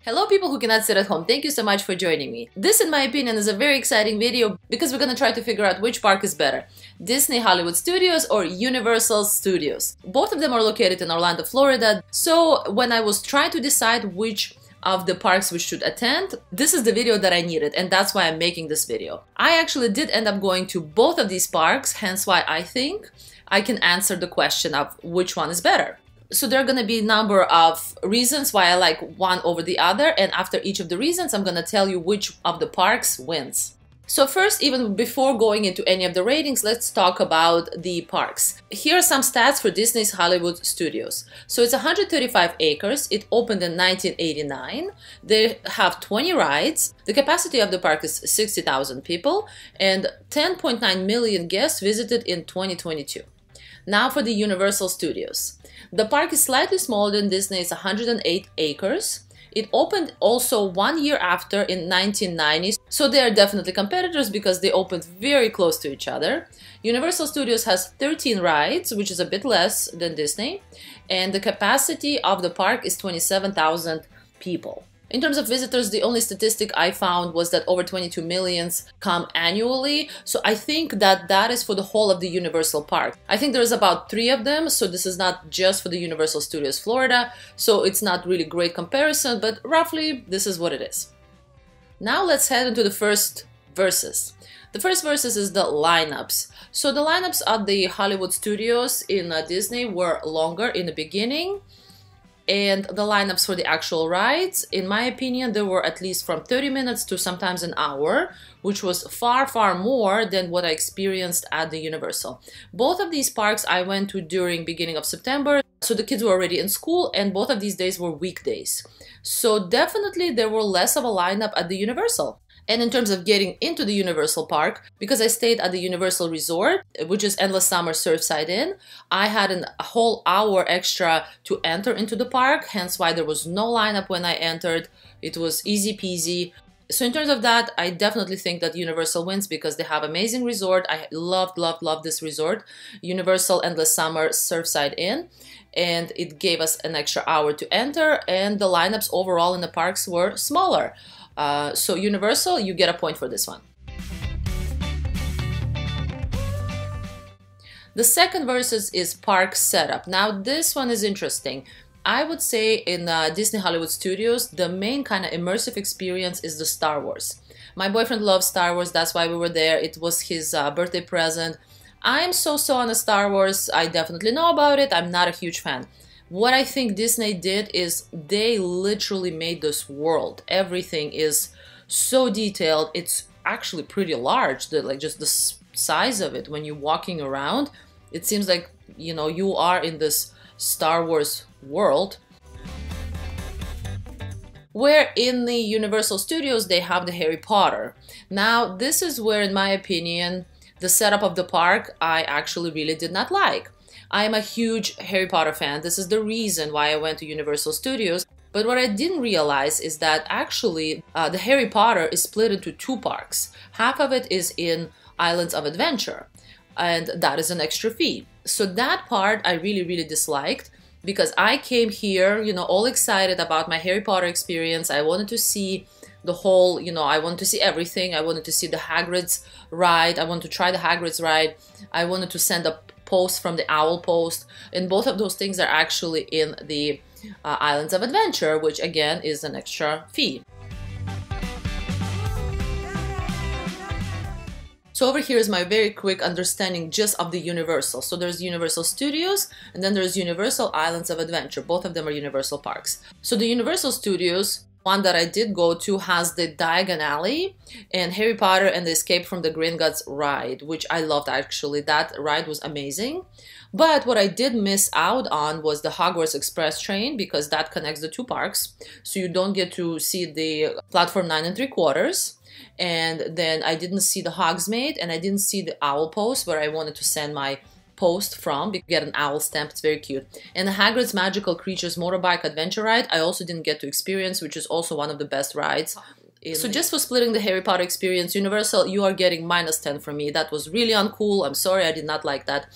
Hello people who cannot sit at home, thank you so much for joining me. This, in my opinion, is a very exciting video because we're gonna try to figure out which park is better, Disney Hollywood Studios or Universal Studios. Both of them are located in Orlando, Florida, so when I was trying to decide which of the parks we should attend, this is the video that I needed, and that's why I'm making this video. I actually did end up going to both of these parks, hence why I think I can answer the question of which one is better. So there are going to be a number of reasons why I like one over the other, and after each of the reasons I'm going to tell you which of the parks wins. So first, even before going into any of the ratings, let's talk about the parks. Here are some stats for Disney's Hollywood Studios. So it's 135 acres, it opened in 1989, they have 20 rides, the capacity of the park is 60,000 people, and 10.9 million guests visited in 2022. Now for the Universal Studios. The park is slightly smaller than Disney's 108 acres. It opened also 1 year after in 1990, so they are definitely competitors because they opened very close to each other. Universal Studios has 13 rides, which is a bit less than Disney, and the capacity of the park is 27,000 people. In terms of visitors, the only statistic I found was that over 22 millions come annually. So I think that that is for the whole of the Universal Park. I think there's about 3 of them, so this is not just for the Universal Studios Florida. So it's not really great comparison, but roughly this is what it is. Now let's head into the first versus. The first versus is the lineups. So the lineups at the Hollywood Studios in Disney were longer in the beginning. And the lineups for the actual rides, in my opinion, they were at least from 30 minutes to sometimes an hour, which was far more than what I experienced at the Universal. Both of these parks I went to during beginning of September, so the kids were already in school, and both of these days were weekdays. So definitely there were less of a lineup at the Universal. And in terms of getting into the Universal Park, because I stayed at the Universal Resort, which is Endless Summer Surfside Inn, I had a whole hour extra to enter into the park, hence why there was no lineup when I entered. It was easy peasy. So in terms of that, I definitely think that Universal wins because they have amazing resort. I loved this resort, Universal Endless Summer Surfside Inn. And it gave us an extra hour to enter, and the lineups overall in the parks were smaller. So Universal, you get a point for this one. The second versus is park setup. Now this one is interesting. I would say in Disney Hollywood Studios, the main kind of immersive experience is the Star Wars. My boyfriend loves Star Wars, that's why we were there. It was his birthday present. I'm so on a Star Wars. I definitely know about it. I'm not a huge fan. What I think Disney did is they literally made this world. Everything is so detailed. It's actually pretty large. Like just the size of it when you're walking around, it seems like, you know, you are in this Star Wars world. Where in the Universal Studios they have the Harry Potter. Now this is where, in my opinion, the setup of the park I actually really did not like. I am a huge Harry Potter fan. This is the reason why I went to Universal Studios. But what I didn't realize is that actually the Harry Potter is split into 2 parks. Half of it is in Islands of Adventure, and that is an extra fee. So that part I really disliked because I came here, you know, all excited about my Harry Potter experience. I wanted to see the whole, you know, I wanted to see everything. I wanted to see the Hagrid's ride. I wanted to try the Hagrid's ride. I wanted to send a post from the Owl Post, and both of those things are actually in the Islands of Adventure, which again is an extra fee. So over here is my very quick understanding just of the Universal. So there's Universal Studios, and then there's Universal Islands of Adventure. Both of them are Universal parks. So the Universal Studios, one that I did go to, has the Diagon Alley and Harry Potter and the Escape from the Gringotts ride, which I loved actually. That ride was amazing. But what I did miss out on was the Hogwarts Express train because that connects the 2 parks. So you don't get to see the platform 9 3/4. And then I didn't see the Hogsmeade, and I didn't see the Owl Post where I wanted to send my post from. You get an owl stamp, it's very cute. And the Hagrid's Magical Creatures Motorbike Adventure ride I also didn't get to experience, which is also one of the best rides. So just for splitting the Harry Potter experience, Universal, you are getting -10 from me. That was really uncool. I'm sorry, I did not like that.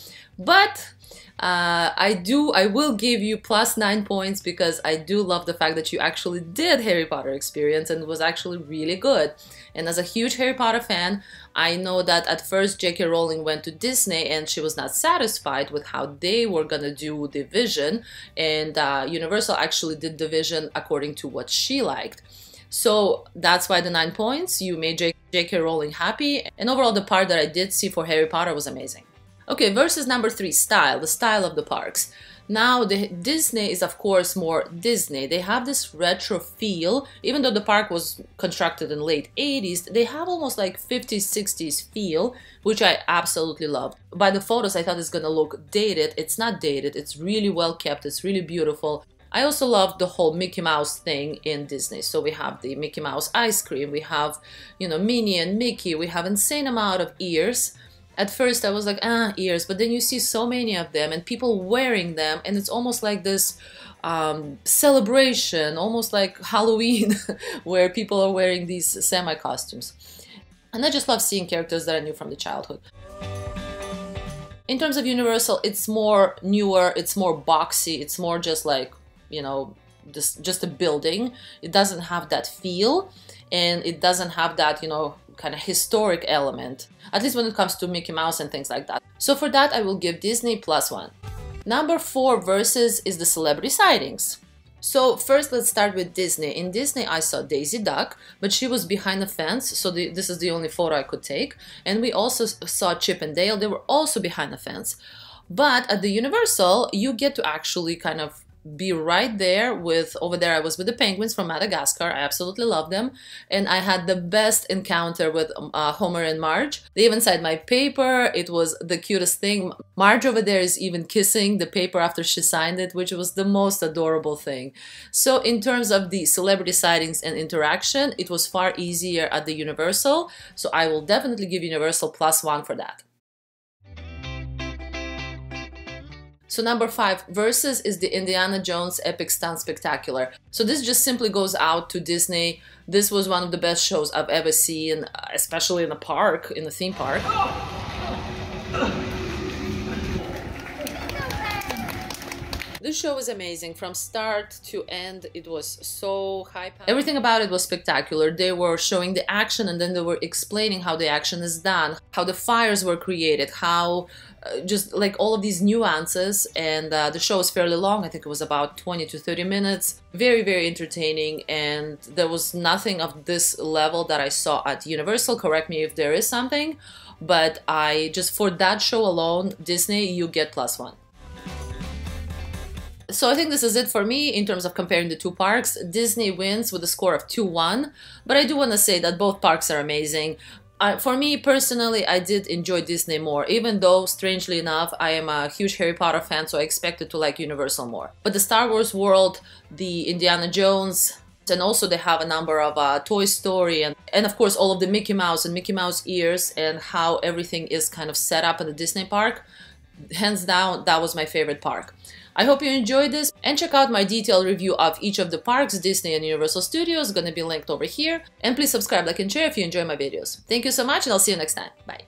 But I will give you plus 9 points because I do love the fact that you actually did Harry Potter experience and it was actually really good. And as a huge Harry Potter fan, I know that at first J.K. Rowling went to Disney and she was not satisfied with how they were gonna do the vision, and Universal actually did the vision according to what she liked. So that's why the 9 points. You made J.K. Rowling happy, and overall the part that I did see for Harry Potter was amazing. Okay, versus number 3, style, the style of the parks. Now, Disney is of course more Disney. They have this retro feel. Even though the park was constructed in late 80s, they have almost like 50s, 60s feel, which I absolutely love. By the photos, I thought it's gonna look dated. It's not dated. It's really well kept. It's really beautiful. I also love the whole Mickey Mouse thing in Disney. So we have the Mickey Mouse ice cream. We have, you know, Minnie and Mickey. We have insane amount of ears. At first I was like, ears, but then you see so many of them and people wearing them, and it's almost like this celebration, almost like Halloween, where people are wearing these semi-costumes. And I just love seeing characters that I knew from the childhood. In terms of Universal, it's more newer, it's more boxy, it's more just like, you know, just a building. It doesn't have that feel, and it doesn't have that, you know, kind of historic element, at least when it comes to Mickey Mouse and things like that. So for that, I will give Disney plus 1. Number 4 versus is the celebrity sightings. So first, let's start with Disney. In Disney, I saw Daisy Duck, but she was behind the fence, so this is the only photo I could take. And we also saw Chip and Dale. They were also behind the fence. But at the Universal, you get to actually kind of be right there with, over there I was with the penguins from Madagascar. I absolutely love them, and I had the best encounter with Homer and Marge. They even signed my paper. It was the cutest thing. Marge over there is even kissing the paper after she signed it, which was the most adorable thing. So in terms of the celebrity sightings and interaction, it was far easier at the Universal, so I will definitely give Universal plus 1 for that. So number 5 versus is the Indiana Jones Epic Stunt Spectacular. So this just simply goes out to Disney. This was one of the best shows I've ever seen, especially in a park, in a theme park. This show was amazing from start to end. It was so high-powered. Everything about it was spectacular. They were showing the action and then they were explaining how the action is done, how the fires were created, how just like all of these nuances. And the show was fairly long. I think it was about 20 to 30 minutes. Very, very entertaining, and there was nothing of this level that I saw at Universal. Correct me if there is something, but I just, for that show alone, Disney, you get plus 1. So I think this is it for me in terms of comparing the two parks. Disney wins with a score of 2-1, but I do want to say that both parks are amazing. For me personally, I did enjoy Disney more, even though, strangely enough, I am a huge Harry Potter fan, so I expected to like Universal more. But the Star Wars world, the Indiana Jones, and also they have a number of Toy Story and of course all of the Mickey Mouse and Mickey Mouse ears and how everything is kind of set up in the Disney park, hands down, that was my favorite park. I hope you enjoyed this, and check out my detailed review of each of the parks, Disney and Universal Studios, gonna be linked over here. And please subscribe, like, and share if you enjoy my videos. Thank you so much, and I'll see you next time. Bye.